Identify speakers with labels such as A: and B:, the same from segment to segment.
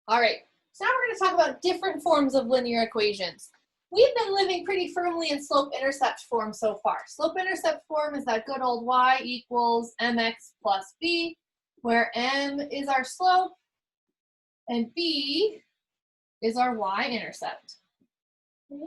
A: All right, so now we're going to talk about different forms of linear equations. We've been living pretty firmly in slope-intercept form so far. Slope-intercept form is that good old y equals mx plus b, where m is our slope and b is our y-intercept. Okay.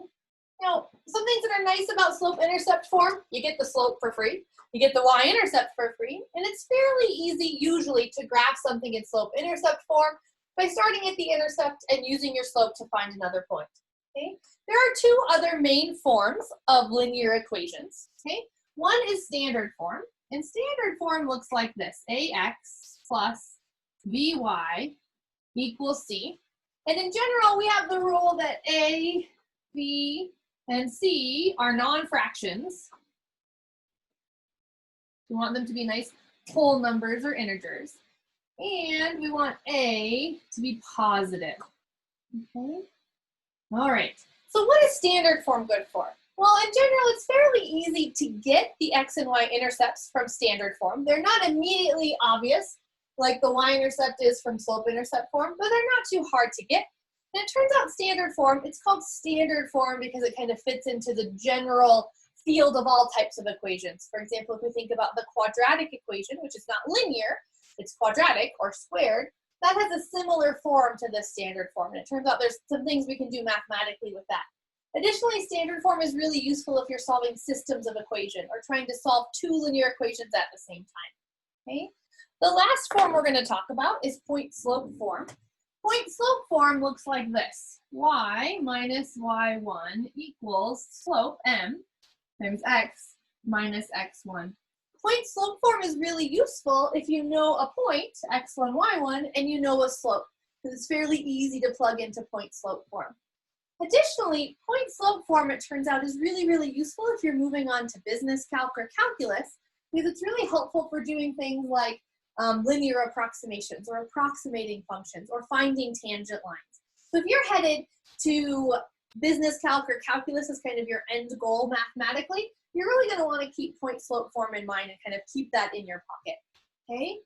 A: Now, some things that are nice about slope-intercept form, you get the slope for free, you get the y-intercept for free, and it's fairly easy usually to graph something in slope-intercept form by starting at the intercept and using your slope to find another point. Okay? There are two other main forms of linear equations. Okay? One is standard form, and standard form looks like this: ax plus by equals c. And in general, we have the rule that a, b, and c are non-fractions. We want them to be nice whole numbers or integers. And we want a to be positive. Okay. All right. So what is standard form good for? Well, in general, it's fairly easy to get the x and y intercepts from standard form. They're not immediately obvious like the y-intercept is from slope-intercept form, but they're not too hard to get. And it turns out standard form, it's called standard form because it kind of fits into the general field of all types of equations. For example, if we think about the quadratic equation, which is not linear, it's quadratic or squared, that has a similar form to the standard form. And it turns out there's some things we can do mathematically with that. Additionally, standard form is really useful if you're solving systems of equation or trying to solve two linear equations at the same time. Okay? The last form we're going to talk about is point slope form. Point slope form looks like this: y minus y1 equals slope m times x minus x1. Point slope form is really useful if you know a point, x1, y1, and you know a slope, because it's fairly easy to plug into point slope form. Additionally, point slope form, it turns out, is really, really useful if you're moving on to business calc or calculus, because it's really helpful for doing things like linear approximations or approximating functions or finding tangent lines. So if you're headed to business calc or calculus as kind of your end goal mathematically, you're really going to want to keep point slope form in mind and kind of keep that in your pocket. Okay?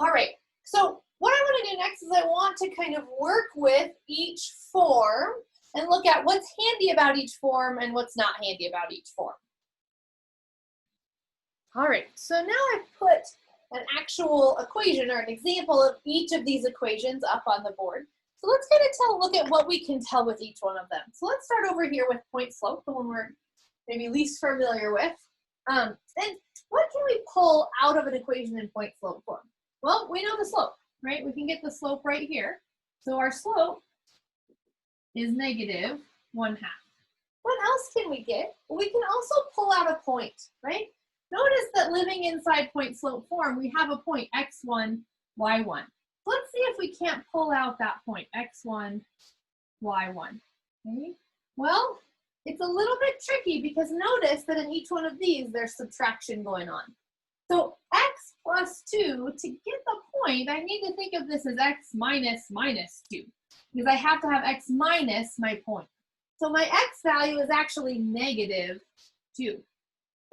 A: All right. So what I want to do next is I want to kind of work with each form and look at what's handy about each form and what's not handy about each form. All right. So now I've put an actual equation or an example of each of these equations up on the board. So let's kind of look at what we can tell with each one of them. So let's start over here with point slope, the one we're maybe least familiar with. And what can we pull out of an equation in point slope form? Well, we know the slope, right? We can get the slope right here. So our slope is -1/2. What else can we get? Well, we can also pull out a point, right? Notice that living inside point slope form, we have a point x1, y1. Let's see if we can't pull out that point, x1, y1. Okay? Well, it's a little bit tricky because notice that in each one of these, there's subtraction going on. So x plus 2, to get the point, I need to think of this as x minus -2, because I have to have x minus my point. So my x value is actually -2.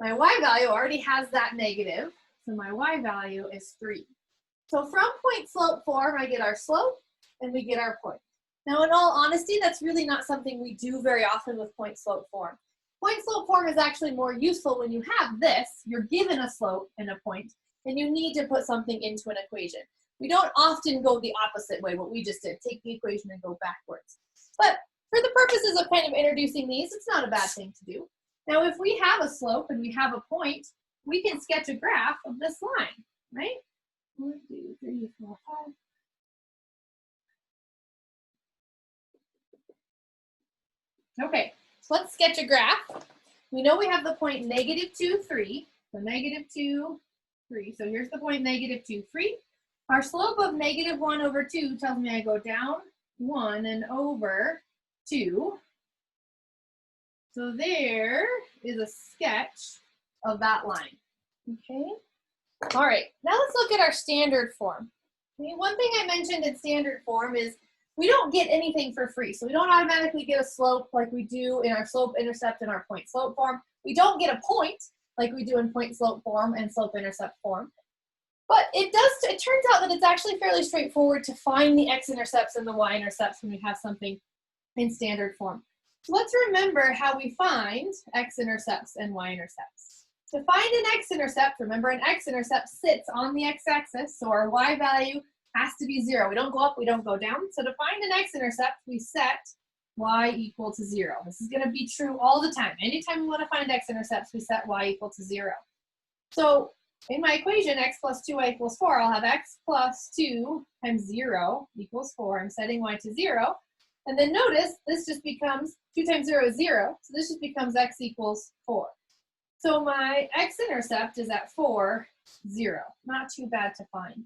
A: My y value already has that negative, so my y value is 3. So from point slope form, I get our slope and we get our point. Now, in all honesty, that's really not something we do very often with point slope form. Point slope form is actually more useful when you have this, you're given a slope and a point, and you need to put something into an equation. We don't often go the opposite way, what we just did, take the equation and go backwards. But for the purposes of kind of introducing these, it's not a bad thing to do. Now, if we have a slope and we have a point, we can sketch a graph of this line, right? 1, 2, 3, 4, 5. Okay, so let's sketch a graph. We know we have the point -2, 3. So -2, 3. So here's the point -2, 3. Our slope of -1/2 tells me I go down 1 and over 2. So there is a sketch of that line. Okay. All right, now let's look at our standard form. Okay, one thing I mentioned in standard form is we don't get anything for free. So we don't automatically get a slope like we do in our slope intercept and our point slope form. We don't get a point like we do in point slope form and slope intercept form. But it turns out that it's actually fairly straightforward to find the x-intercepts and the y-intercepts when we have something in standard form. So let's remember how we find x-intercepts and y-intercepts. To find an x-intercept, remember an x-intercept sits on the x-axis, so our y value has to be 0. We don't go up, we don't go down. So to find an x-intercept, we set y equal to 0. This is going to be true all the time. Anytime we want to find x-intercepts, we set y equal to 0. So in my equation, x plus 2y equals 4, I'll have x plus 2 times 0 equals 4. I'm setting y to 0. And then notice, this just becomes 2 times 0 is 0. So this just becomes x equals 4. So my x-intercept is at 4, 0. Not too bad to find.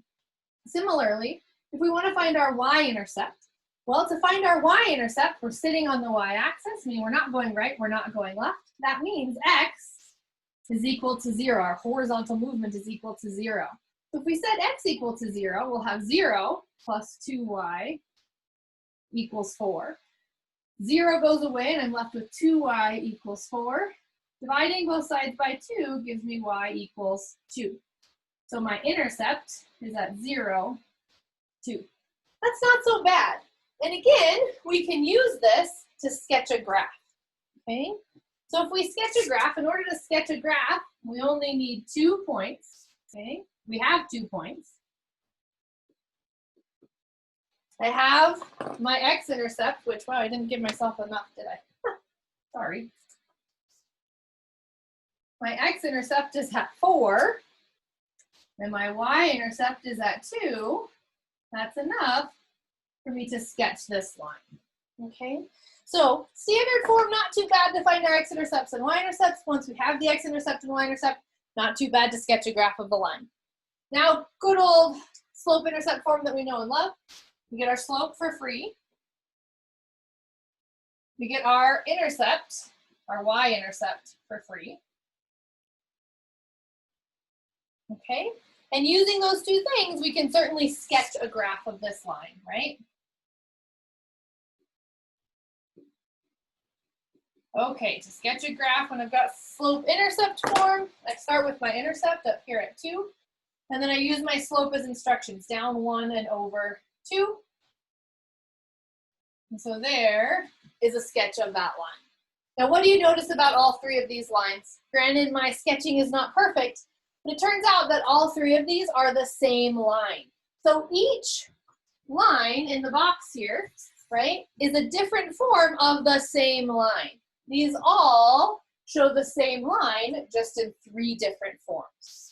A: Similarly, if we want to find our y-intercept, well, to find our y-intercept, we're sitting on the y-axis, meaning we're not going right, we're not going left. That means x is equal to 0. Our horizontal movement is equal to 0. So if we set x equal to 0, we'll have 0 plus 2y equals 4. 0 goes away, and I'm left with 2y equals 4. Dividing both sides by 2 gives me y equals 2. So my intercept is at 0, 2. That's not so bad. And again, we can use this to sketch a graph, okay? So if we sketch a graph, in order to sketch a graph, we only need 2 points, okay? We have 2 points. I have my x-intercept, which, wow, I didn't give myself enough, did I? Sorry. My x-intercept is at 4, and my y-intercept is at 2. That's enough for me to sketch this line, okay? So standard form, not too bad to find our x-intercepts and y-intercepts. Once we have the x-intercept and y-intercept, not too bad to sketch a graph of the line. Now, good old slope-intercept form that we know and love. We get our slope for free. We get our intercept, our y-intercept for free. Okay, and using those two things, we can certainly sketch a graph of this line, right? Okay, to sketch a graph, when I've got slope-intercept form, I start with my intercept up here at 2, and then I use my slope as instructions, down 1 and over 2. And so there is a sketch of that line. Now, what do you notice about all 3 of these lines? Granted, my sketching is not perfect, but it turns out that all 3 of these are the same line. So each line in the box here, right, is a different form of the same line. These all show the same line, just in 3 different forms.